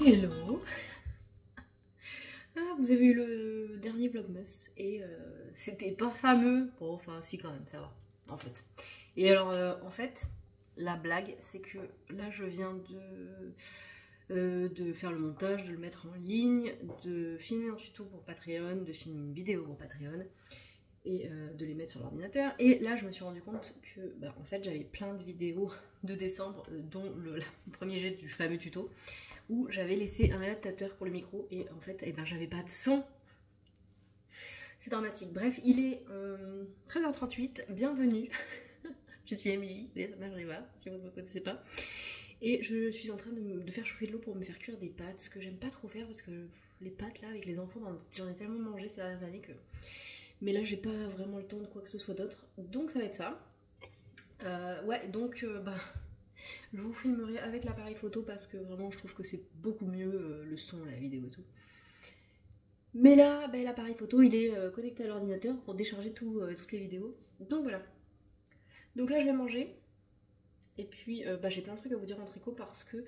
Hello. Ah, vous avez eu le dernier Vlogmas et c'était pas fameux. Bon, enfin si quand même, ça va en fait. Et alors en fait, la blague c'est que là je viens de faire le montage, de le mettre en ligne, de filmer un tuto pour Patreon, de filmer une vidéo pour Patreon et de les mettre sur l'ordinateur. Et là je me suis rendu compte que en fait j'avais plein de vidéos de décembre, dont le premier jet du fameux tuto où j'avais laissé un adaptateur pour le micro et en fait j'avais pas de son. C'est dramatique. Bref, il est 13h38, bienvenue. Je suis Emily, les Mariva, si vous ne me connaissez pas. Et je suis en train de faire chauffer de l'eau pour me faire cuire des pâtes, ce que j'aime pas trop faire parce que les pâtes là avec les enfants, j'en ai tellement mangé ces dernières années que... Mais là j'ai pas vraiment le temps de quoi que ce soit d'autre, donc ça va être ça. Ouais, donc je vous filmerai avec l'appareil photo parce que vraiment je trouve que c'est beaucoup mieux le son, la vidéo et tout. Mais là, l'appareil photo il est connecté à l'ordinateur pour décharger toutes les vidéos. Donc voilà. Donc là je vais manger. Et puis j'ai plein de trucs à vous dire en tricot parce que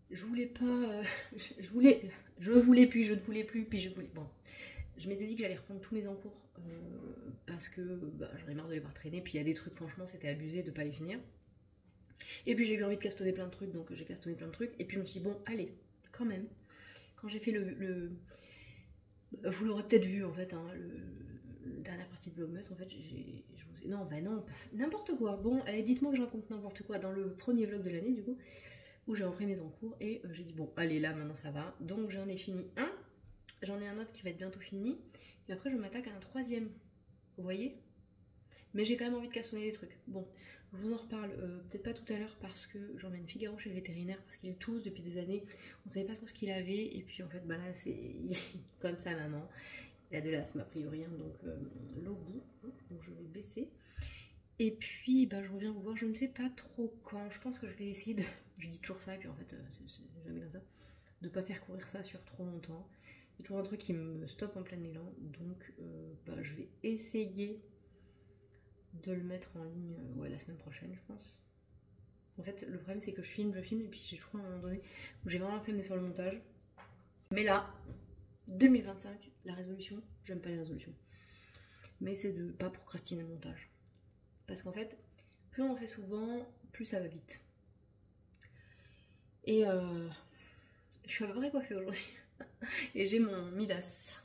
je voulais pas... je voulais puis je ne voulais plus, puis je voulais... Bon, je m'étais dit que j'allais reprendre tous mes encours parce que j'en ai marre de les voir traîner. Puis il y a des trucs, franchement c'était abusé de pas les finir. Et puis j'ai eu envie de castonner plein de trucs, donc j'ai castonné plein de trucs. Et puis je me suis dit, bon, allez, quand même. Quand j'ai fait vous l'aurez peut-être vu en fait, hein, la dernière partie de Vlogmas, en fait, non, n'importe quoi. Bon, allez, dites-moi que je raconte n'importe quoi dans le premier vlog de l'année, du coup, où j'ai repris mes encours. Et j'ai dit, bon, allez, là, maintenant ça va. Donc j'en ai fini un. J'en ai un autre qui va être bientôt fini. Et après, je m'attaque à un troisième. Vous voyez? Mais j'ai quand même envie de castonner des trucs. Bon, je vous en reparle peut-être pas tout à l'heure parce que j'emmène Figaro chez le vétérinaire parce qu'il tousse depuis des années. On savait pas trop ce qu'il avait et puis en fait là c'est comme sa maman. Il a de l'asthme a priori, hein, donc l'eau bout. Donc je vais baisser. Et puis je reviens vous voir, je ne sais pas trop quand. Je pense que je vais essayer de... Je dis toujours ça et puis en fait c'est jamais comme ça. De pas faire courir ça sur trop longtemps. C'est toujours un truc qui me stoppe en plein élan. Donc je vais essayer de le mettre en ligne la semaine prochaine, je pense. En fait, le problème c'est que je filme et puis j'ai toujours un moment donné où j'ai vraiment la flemme de faire le montage. Mais là, 2025, la résolution, j'aime pas les résolutions, mais c'est de pas procrastiner le montage. Parce qu'en fait, plus on en fait souvent, plus ça va vite. Et je suis à peu près coiffée aujourd'hui. Et j'ai mon Midas.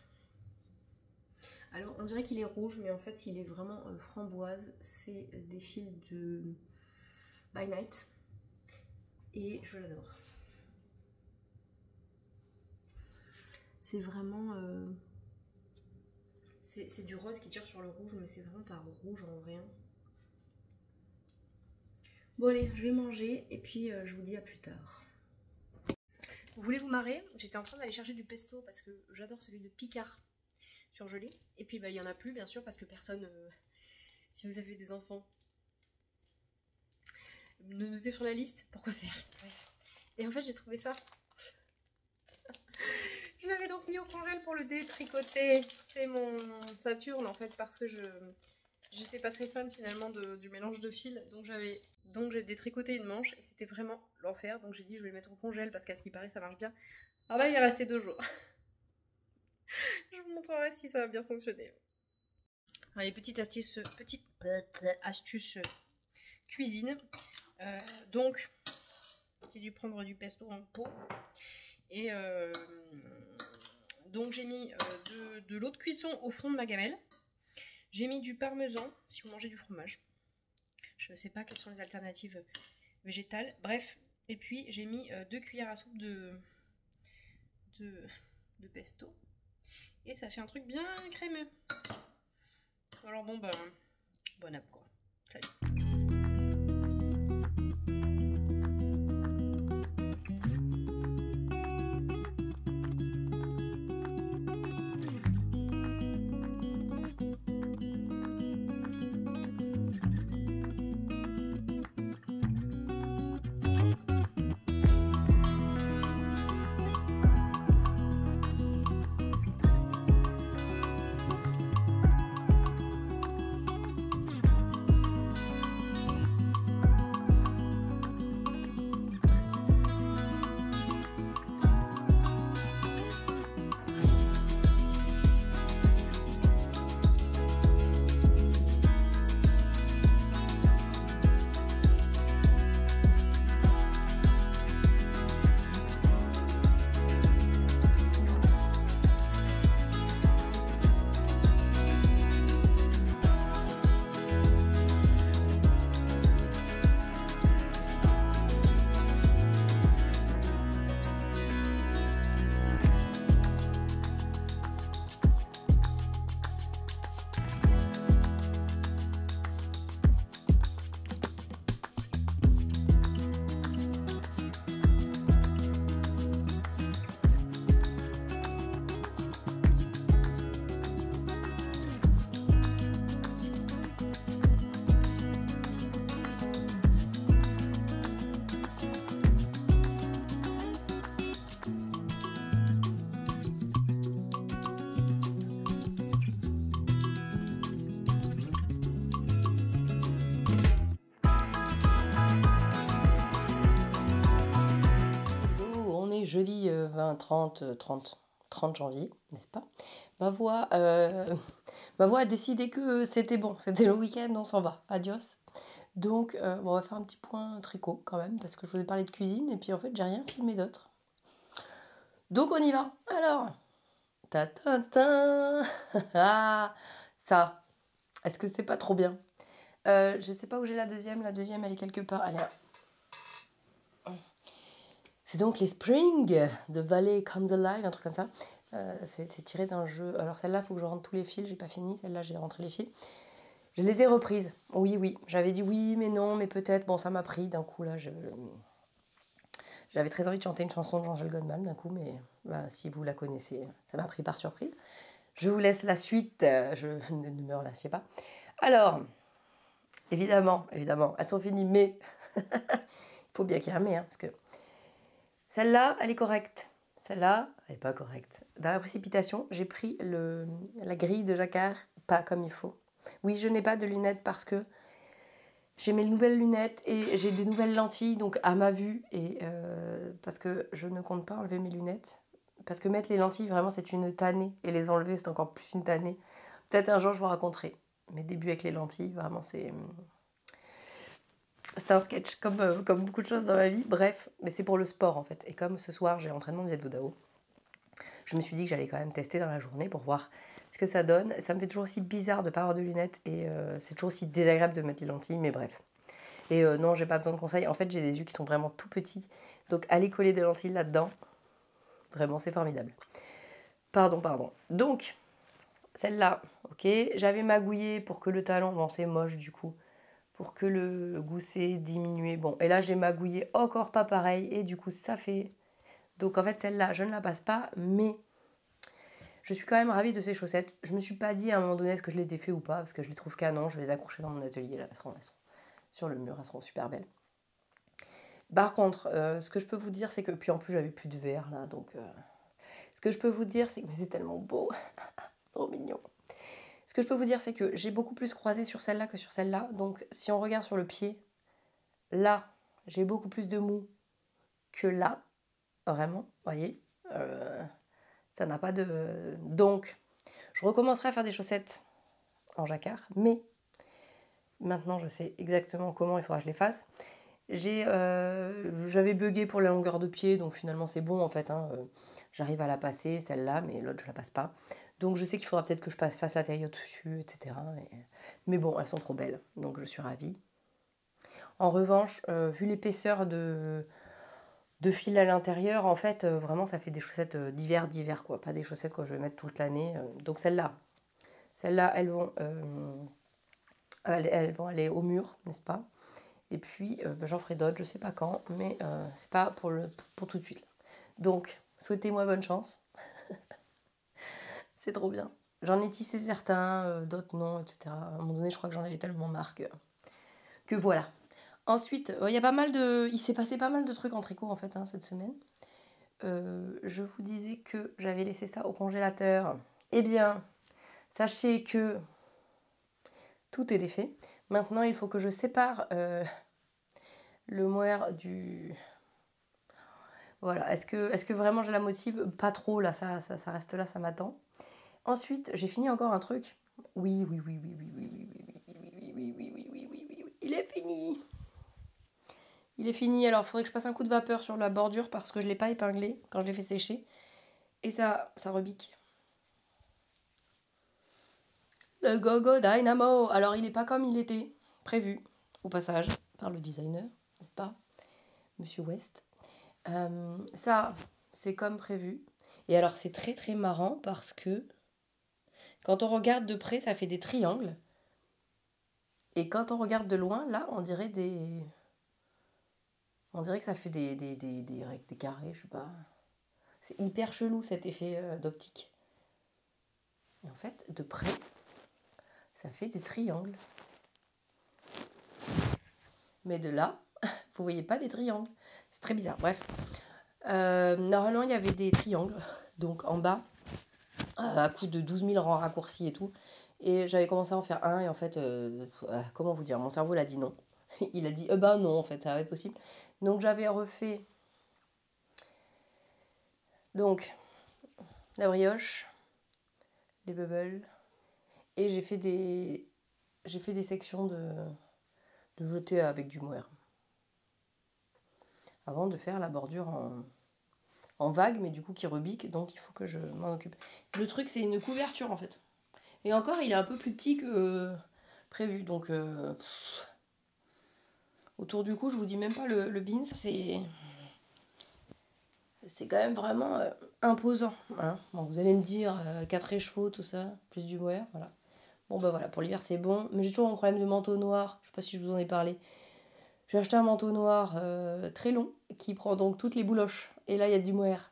Alors on dirait qu'il est rouge, mais en fait il est vraiment framboise. C'est des fils de By Night. Et je l'adore. C'est vraiment... c'est du rose qui tire sur le rouge, mais c'est vraiment pas rouge en vrai. Bon allez, je vais manger et puis je vous dis à plus tard. Vous voulez vous marrer? J'étais en train d'aller chercher du pesto parce que j'adore celui de Picard surgelé. Et puis il y en a plus bien sûr parce que personne, si vous avez des enfants, me notez sur la liste pour quoi faire. Bref. Et en fait j'ai trouvé ça. Je l'avais donc mis au congèle pour le détricoter. C'est mon Saturne en fait parce que j'étais pas très fan finalement du mélange de fils. Donc j'ai détricoté une manche et c'était vraiment l'enfer. Donc j'ai dit je vais le mettre au congèle parce qu'à ce qui paraît ça marche bien. Ah il est resté 2 jours. Je vous montrerai si ça va bien fonctionner. Allez, petite astuce cuisine. Donc j'ai dû prendre du pesto en pot. Et donc j'ai mis de l'eau de cuisson au fond de ma gamelle. J'ai mis du parmesan, si vous mangez du fromage. Je ne sais pas quelles sont les alternatives végétales. Bref, et puis j'ai mis 2 cuillères à soupe de pesto. Et ça fait un truc bien crémeux. Alors bon bon app quoi. Salut. jeudi 30 janvier, n'est-ce pas? Ma voix a décidé que c'était bon, c'était le week-end, on s'en va, adios. Donc, bon, on va faire un petit point tricot quand même, parce que je vous ai parlé de cuisine, et puis en fait, j'ai rien filmé d'autre. Donc, on y va. Alors, ta ta ta ah, ça, est-ce que c'est pas trop bien? Je sais pas où j'ai la deuxième elle est quelque part. Allez. C'est donc les Spring de Valley Comes Alive, un truc comme ça. C'est tiré d'un jeu. Alors celle-là, il faut que je rentre tous les fils, j'ai pas fini. Celle-là, j'ai rentré les fils. Je les ai reprises. Oui. J'avais dit oui, mais non, mais peut-être. Bon, ça m'a pris d'un coup, là. J'avais très envie de chanter une chanson de Jean-Jacques Goldman d'un coup, mais bah, si vous la connaissez, ça m'a pris par surprise. Je vous laisse la suite. Ne me remerciez pas. Alors, évidemment, elles sont finies, mais il faut bien qu'il y ait un mais, hein, parce que celle-là, elle est correcte. Celle-là, elle n'est pas correcte. Dans la précipitation, j'ai pris la grille de jacquard pas comme il faut. Oui, je n'ai pas de lunettes parce que j'ai mes nouvelles lunettes et j'ai des nouvelles lentilles, donc à ma vue, et parce que je ne compte pas enlever mes lunettes. Parce que mettre les lentilles, vraiment, c'est une tannée. Et les enlever, c'est encore plus une tannée. Peut-être un jour, je vous raconterai. Mes débuts avec les lentilles, vraiment, c'est un sketch, comme beaucoup de choses dans ma vie. Bref, mais c'est pour le sport, en fait. Et comme ce soir, j'ai entraînement de Viet Vo Dao, je me suis dit que j'allais quand même tester dans la journée pour voir ce que ça donne. Ça me fait toujours aussi bizarre de ne pas avoir de lunettes et c'est toujours aussi désagréable de mettre les lentilles, mais bref. Et non, j'ai pas besoin de conseils. En fait, j'ai des yeux qui sont vraiment tout petits. Donc, aller coller des lentilles là-dedans, vraiment, c'est formidable. Pardon. Donc, celle-là, ok. J'avais magouillé pour que le talon, bon, c'est moche du coup, pour que le gousset diminue. Bon, et là, j'ai magouillé encore pas pareil. Et du coup, ça fait... Donc, en fait, celle-là, je ne la passe pas, mais... Je suis quand même ravie de ces chaussettes. Je me suis pas dit à un moment donné est-ce que je les défais ou pas, parce que je les trouve canon. Je vais les accrocher dans mon atelier, là, elles seront sur le mur, elles seront super belles. Par contre, ce que je peux vous dire, c'est que... Puis en plus, j'avais plus de verre, là, donc... Ce que je peux vous dire, c'est que c'est tellement beau. C'est trop mignon. Ce que je peux vous dire, c'est que j'ai beaucoup plus croisé sur celle-là que sur celle-là. Donc, si on regarde sur le pied, là, j'ai beaucoup plus de mou que là. Vraiment, voyez. Ça n'a pas de... Donc, je recommencerai à faire des chaussettes en jacquard, mais maintenant je sais exactement comment il faudra que je les fasse. J'avais bugué pour la longueur de pied, donc finalement c'est bon en fait, hein. J'arrive à la passer, celle-là, mais l'autre je la passe pas. Donc je sais qu'il faudra peut-être que je fasse la taille au-dessus, etc. Mais bon, elles sont trop belles, donc je suis ravie. En revanche, vu l'épaisseur de fil à l'intérieur, en fait, vraiment ça fait des chaussettes d'hiver, quoi. Pas des chaussettes que je vais mettre toute l'année. Donc celles-là, elles vont aller au mur, n'est-ce pas? Et puis, j'en ferai d'autres, je sais pas quand, mais c'est pas pour tout de suite. Donc, souhaitez-moi bonne chance. C'est trop bien. J'en ai tissé certains, d'autres non, etc. À un moment donné, je crois que j'en avais tellement marre que voilà. Ensuite, il s'est passé pas mal de trucs en tricot, en fait, hein, cette semaine. Je vous disais que j'avais laissé ça au congélateur. Eh bien, sachez que tout est défait. Maintenant, il faut que je sépare le mohair du... Voilà, est-ce que vraiment je la motive? Pas trop, là, ça reste là, ça m'attend. Ensuite, j'ai fini encore un truc. Oui, il est fini. Il est fini, alors il faudrait que je passe un coup de vapeur sur la bordure parce que je ne l'ai pas épinglé quand je l'ai fait sécher. Et ça rebique. Le Gogo Dynamo. Alors, il n'est pas comme il était prévu, au passage, par le designer, n'est-ce pas, Monsieur West. Ça, c'est comme prévu. Et alors, c'est très très marrant parce que quand on regarde de près, ça fait des triangles. Et quand on regarde de loin, là, on dirait que ça fait des carrés, je sais pas. C'est hyper chelou cet effet d'optique. Et en fait, de près, ça fait des triangles. Mais de là, vous voyez pas des triangles. C'est très bizarre. Bref. Normalement, il y avait des triangles. Donc en bas, à coup de 12 000 rangs raccourcis et tout. Et j'avais commencé à en faire un. Et en fait, comment vous dire, mon cerveau l'a dit non. Il a dit, non, en fait, ça va être possible. Donc j'avais refait Donc, la brioche, les bubbles, et j'ai fait des sections de jeter avec du mohair. Avant de faire la bordure en vague, mais du coup qui rebique, donc il faut que je m'en occupe. Le truc, c'est une couverture en fait. Et encore, il est un peu plus petit que prévu, donc autour du cou, je vous dis même pas le beans, c'est quand même vraiment imposant. Hein. Bon, vous allez me dire 4 écheveaux, tout ça, plus du mohair, voilà. Bon bah voilà, pour l'hiver c'est bon, mais j'ai toujours un problème de manteau noir, je sais pas si je vous en ai parlé. J'ai acheté un manteau noir très long qui prend donc toutes les bouloches. Et là, il y a du mohair.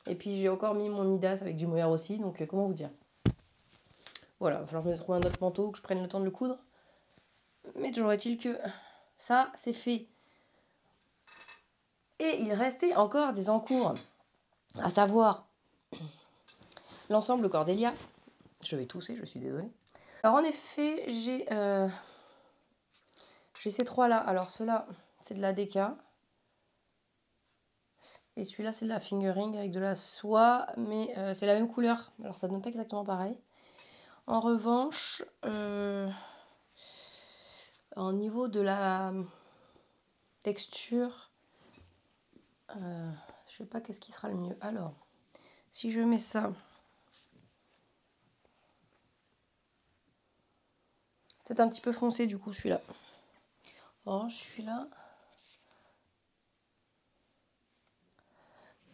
Et puis, j'ai encore mis mon Midas avec du mohair aussi. Donc, comment vous dire? Voilà, il va falloir que je me trouve un autre manteau, que je prenne le temps de le coudre. Mais toujours est-il que ça, c'est fait. Et il restait encore des encours. À savoir, l'ensemble Cordélia. Je vais tousser, je suis désolée. Alors, en effet, j'ai ces trois-là. Alors, ceux-là, c'est de la DK. Et celui-là, c'est de la fingering avec de la soie, mais c'est la même couleur. Alors, ça donne pas exactement pareil. En revanche, au niveau de la texture, je sais pas qu'est-ce qui sera le mieux. Alors, si je mets ça, c'est un petit peu foncé du coup celui-là. Oh, celui-là.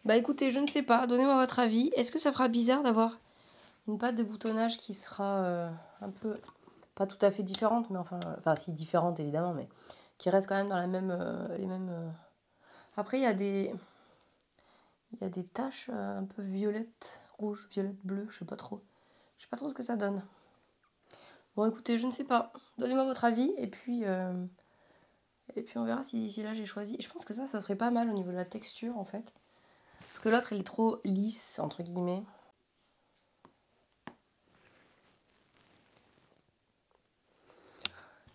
Bah écoutez, je ne sais pas, donnez-moi votre avis. Est-ce que ça fera bizarre d'avoir une pâte de boutonnage qui sera un peu, pas tout à fait différente, mais enfin si différente évidemment, mais qui reste quand même dans la même, les mêmes... Après il y a des taches un peu violettes, rouge, violette, bleu, je sais pas trop ce que ça donne. Bon écoutez, je ne sais pas, donnez-moi votre avis et puis on verra si d'ici là j'ai choisi. Je pense que ça serait pas mal au niveau de la texture en fait. Parce que l'autre, il est trop lisse, entre guillemets.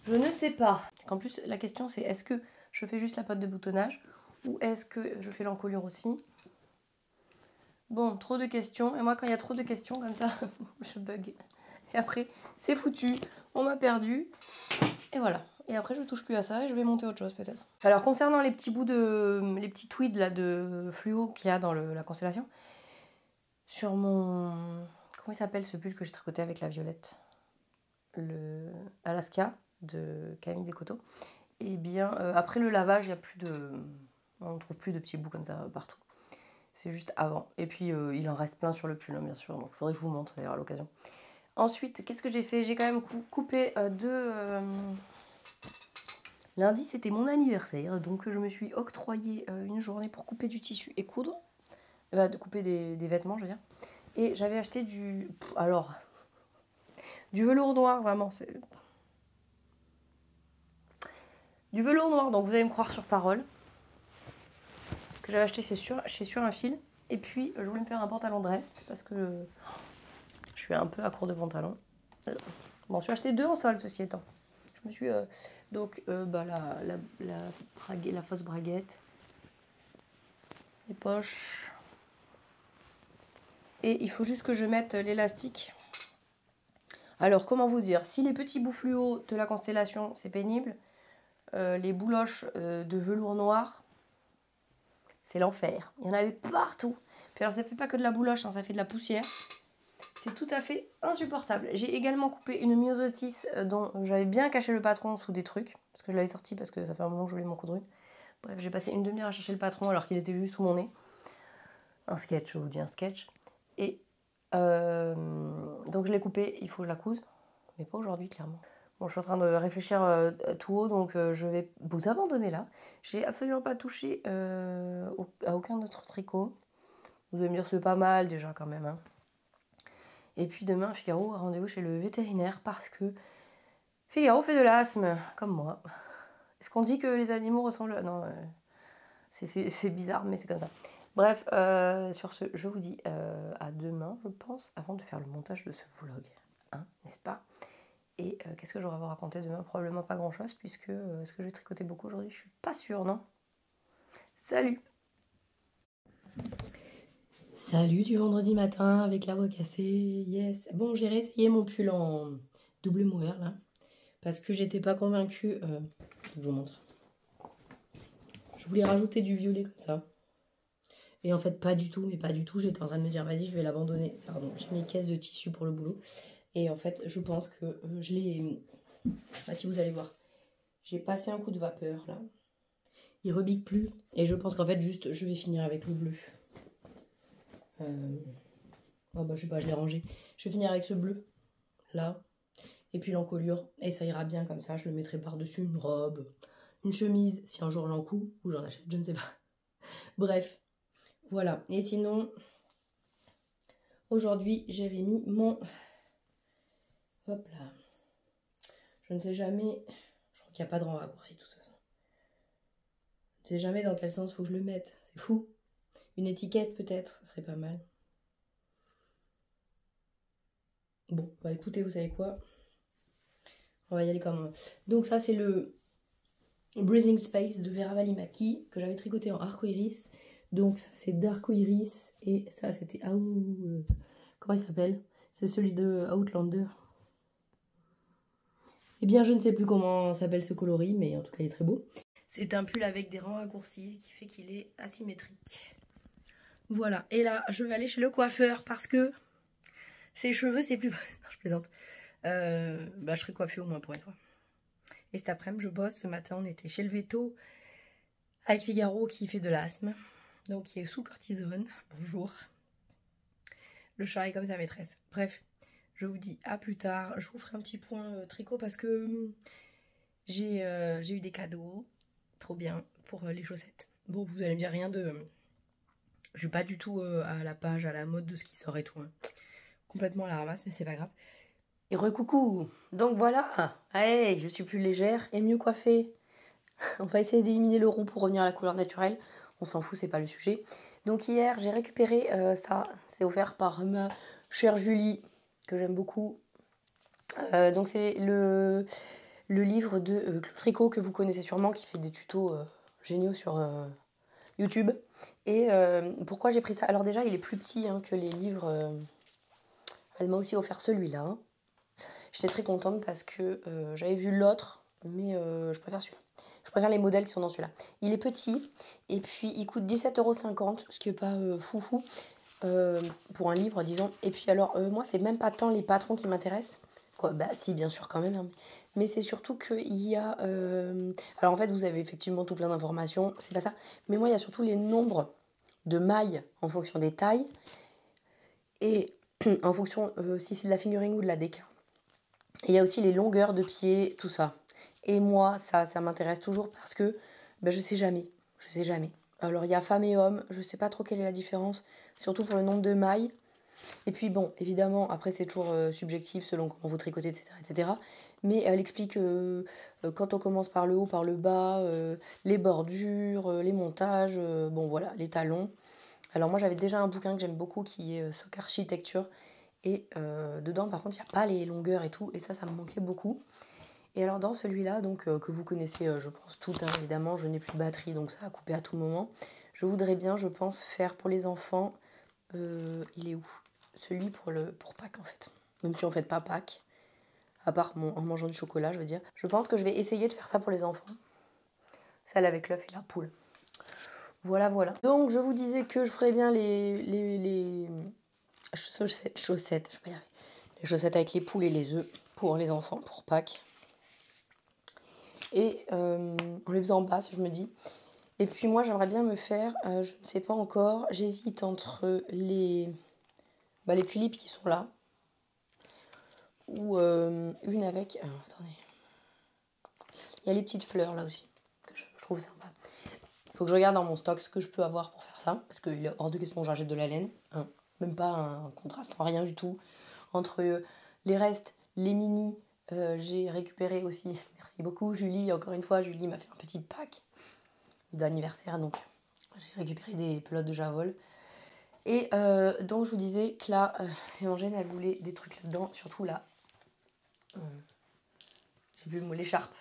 Je ne sais pas. En plus, la question, c'est est-ce que je fais juste la pâte de boutonnage ou est-ce que je fais l'encolure aussi? Bon, trop de questions. Et moi, quand il y a trop de questions comme ça, je bug. Et après, c'est foutu. On m'a perdu. Et voilà. Et après, je ne touche plus à ça et je vais monter autre chose peut-être. Alors, concernant les petits bouts les petits tweeds là, de fluo qu'il y a dans la constellation, sur mon... Comment il s'appelle ce pull que j'ai tricoté avec la violette? Le Alaska de Camille Descoteaux. Et bien, après le lavage, il y a plus de... On ne trouve plus de petits bouts comme ça partout. C'est juste avant. Et puis, il en reste plein sur le pull, hein, bien sûr. Donc, il faudrait que je vous montre d'ailleurs à l'occasion. Ensuite, qu'est-ce que j'ai fait? J'ai quand même coupé deux... Lundi, c'était mon anniversaire. Donc, je me suis octroyé une journée pour couper du tissu et coudre. De couper des vêtements, je veux dire. Et j'avais acheté du... Alors... Du velours noir, vraiment. C'est... Du velours noir, donc vous allez me croire sur parole. Que j'avais acheté chez Sur un fil. Et puis, je voulais me faire un pantalon de reste parce que je suis un peu à court de pantalon. Bon, je suis acheté 2 en solde, ceci étant. Je me suis... la fausse braguette. Les poches. Et il faut juste que je mette l'élastique. Alors, comment vous dire? Si les petits bouts fluo de la constellation, c'est pénible, les bouloches de velours noir, c'est l'enfer. Il y en avait partout. Puis alors, ça fait pas que de la bouloche, hein, ça fait de la poussière. C'est tout à fait insupportable. J'ai également coupé une myosotis dont j'avais bien caché le patron sous des trucs. Parce que je l'avais sorti parce que ça fait un moment que je voulais m'en coudre une. Bref, j'ai passé une demi-heure à chercher le patron alors qu'il était juste sous mon nez. Un sketch, je vous dis un sketch. Et donc je l'ai coupé, il faut que je la couse. Mais pas aujourd'hui, clairement. Bon, je suis en train de réfléchir tout haut, donc je vais vous abandonner là. J'ai absolument pas touché à aucun autre tricot. Vous allez me dire, c'est pas mal déjà quand même. Hein. Et puis demain, Figaro a rendez-vous chez le vétérinaire parce que Figaro fait de l'asthme, comme moi. Est-ce qu'on dit que les animaux ressemblent... Non, c'est bizarre, mais c'est comme ça. Bref, sur ce, je vous dis à demain, je pense, avant de faire le montage de ce vlog. Hein, n'est-ce pas? Et qu'est-ce que j'aurai à vous raconter demain? Probablement pas grand-chose, puisque... est-ce que je vais tricoter beaucoup aujourd'hui? Je suis pas sûre, non? Salut! Salut du vendredi matin avec la voix cassée, yes. Bon, j'ai réessayé mon pull en double mohair là, parce que j'étais pas convaincue. Je vous montre. Je voulais rajouter du violet comme ça. Et en fait, pas du tout, mais pas du tout. J'étais en train de me dire, vas-y, je vais l'abandonner. Pardon, j'ai mes caisses de tissu pour le boulot. Et en fait, je pense que je l'ai... Bah, si vous allez voir, j'ai passé un coup de vapeur là. Il rebique plus. Et je pense qu'en fait, juste, je vais finir avec le bleu. Oh bah je sais pas, je l'ai rangé. Je vais finir avec ce bleu là. Et puis l'encolure. Et ça ira bien comme ça. Je le mettrai par-dessus une robe, une chemise, si un jour j'en couds ou j'en achète, je ne sais pas. Bref, voilà. Et sinon, aujourd'hui, j'avais mis mon... Hop là. Je ne sais jamais... Je crois qu'il n'y a pas de raccourci tout ça. Je ne sais jamais dans quel sens il faut que je le mette. C'est fou. Une étiquette peut-être, ça serait pas mal. Bon, bah écoutez, vous savez quoi? On va y aller comme même. Donc ça, c'est le Breathing Space de Vera Valimaki que j'avais tricoté en arco-iris. Donc ça, c'est d'arco-iris. Et ça, c'était... comment il s'appelle? C'est celui de Outlander. Eh bien, je ne sais plus comment s'appelle ce coloris, mais en tout cas, il est très beau. C'est un pull avec des rangs raccourcis qui fait qu'il est asymétrique. Voilà. Et là, je vais aller chez le coiffeur parce que ses cheveux, c'est plus... Non, je plaisante. Je serai coiffée au moins pour une fois. Et cet après-midi, je bosse. Ce matin, on était chez le veto avec Figaro qui fait de l'asthme. Donc, qui est sous cortisone. Bonjour. Le chat est comme sa maîtresse. Bref, je vous dis à plus tard. Je vous ferai un petit point tricot parce que j'ai eu des cadeaux. Trop bien pour les chaussettes. Bon, vous allez me dire rien de... Je suis pas du tout à la page, à la mode de ce qui sort et tout. Hein. Complètement à la ramasse, mais c'est pas grave. Et recoucou. Donc voilà. Hey, je suis plus légère et mieux coiffée. On va essayer d'éliminer le roux pour revenir à la couleur naturelle. On s'en fout, c'est pas le sujet. Donc hier, j'ai récupéré ça. C'est offert par ma chère Julie, que j'aime beaucoup. Donc c'est le livre de Claude Tricot, que vous connaissez sûrement, qui fait des tutos géniaux sur YouTube. Et pourquoi j'ai pris ça? Alors déjà, il est plus petit que les livres. Elle m'a aussi offert celui-là. Hein. J'étais très contente parce que j'avais vu l'autre, mais je préfère celui-là. Je préfère les modèles qui sont dans celui-là. Il est petit et puis il coûte 17,50 €, ce qui n'est pas foufou pour un livre, disons. Et puis alors, moi, c'est même pas tant les patrons qui m'intéressent. Quoi, bah si, bien sûr, quand même. Hein. Mais c'est surtout qu'il y a... Alors en fait, vous avez effectivement tout plein d'informations, c'est pas ça. Mais moi, il y a surtout les nombres de mailles en fonction des tailles. Et en fonction si c'est de la fingering ou de la déca. Et il y a aussi les longueurs de pied, tout ça. Et moi, ça m'intéresse toujours parce que je sais jamais. Je sais jamais. Alors, il y a femmes et hommes. Je sais pas trop quelle est la différence. Surtout pour le nombre de mailles. Et puis, bon, évidemment, après, c'est toujours subjectif selon comment vous tricotez, etc. etc. Mais elle explique quand on commence par le haut, par le bas, les bordures, les montages, bon, voilà, les talons. Alors, moi, j'avais déjà un bouquin que j'aime beaucoup qui est Sock Architecture. Et dedans, par contre, il n'y a pas les longueurs et tout. Et ça me manquait beaucoup. Et alors, dans celui-là, donc que vous connaissez, je pense, toutes, hein, évidemment, je n'ai plus de batterie, donc ça a coupé à tout moment. Je voudrais bien, je pense, faire pour les enfants... il est où? Celui pour Pâques, en fait. Même si on ne fait pas Pâques. À part en mangeant du chocolat, je veux dire. Je pense que je vais essayer de faire ça pour les enfants. Celle avec l'œuf et la poule. Voilà, voilà. Donc, je vous disais que je ferais bien les chaussettes, je peux y arriver. Les chaussettes avec les poules et les œufs pour les enfants, pour Pâques. Et en les faisant en basse, je me dis. Et puis moi, j'aimerais bien me faire, je ne sais pas encore, j'hésite entre les tulipes qui sont là, ou une avec... attendez. Il y a les petites fleurs là aussi, que je trouve sympa. Il faut que je regarde dans mon stock ce que je peux avoir pour faire ça, parce qu'il est hors de question que j'achète de la laine. Hein. Même pas un contraste, rien du tout. Entre les restes, les mini, j'ai récupéré aussi, merci beaucoup Julie, encore une fois, Julie m'a fait un petit pack d'anniversaire, donc j'ai récupéré des pelotes de Javol. Et donc je vous disais que là, Évangène, elle voulait des trucs là-dedans, surtout là. J'ai vu le mot, l'écharpe.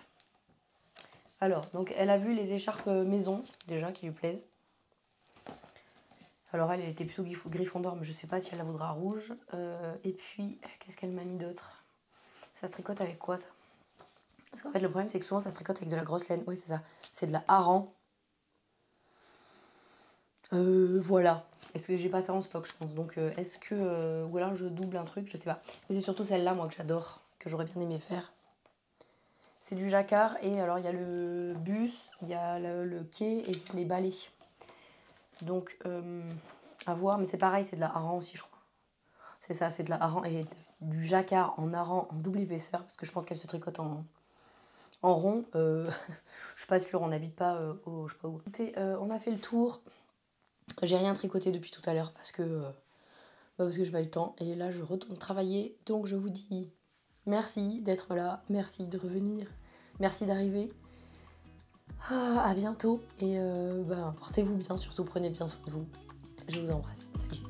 Alors, donc elle a vu les écharpes maison, déjà, qui lui plaisent. Alors elle était plutôt Gryffondor, mais je sais pas si elle la voudra rouge. Et puis, qu'est-ce qu'elle m'a mis d'autre? Ça se tricote avec quoi ça? Parce qu'en fait le problème c'est que souvent ça se tricote avec de la grosse laine. Oui c'est ça, c'est de la hareng. Voilà. Est-ce que j'ai pas ça en stock je pense. Donc est-ce que... ou alors je double un truc, je sais pas. Et c'est surtout celle-là moi que j'adore, que j'aurais bien aimé faire. C'est du jacquard et alors il y a le bus, il y a le quai et il y a les balais. Donc à voir, mais c'est pareil, c'est de la hareng aussi je crois. C'est ça, c'est de la hareng et du jacquard en hareng en double épaisseur parce que je pense qu'elle se tricote en rond. Je suis pas sûre, on n'habite pas au... je sais pas où. Écoutez, on a fait le tour. J'ai rien tricoté depuis tout à l'heure parce que j'ai pas eu le temps. Et là, je retourne travailler. Donc, je vous dis merci d'être là. Merci de revenir. Merci d'arriver. À bientôt. Et portez-vous bien. Surtout, prenez bien soin de vous. Je vous embrasse. Salut.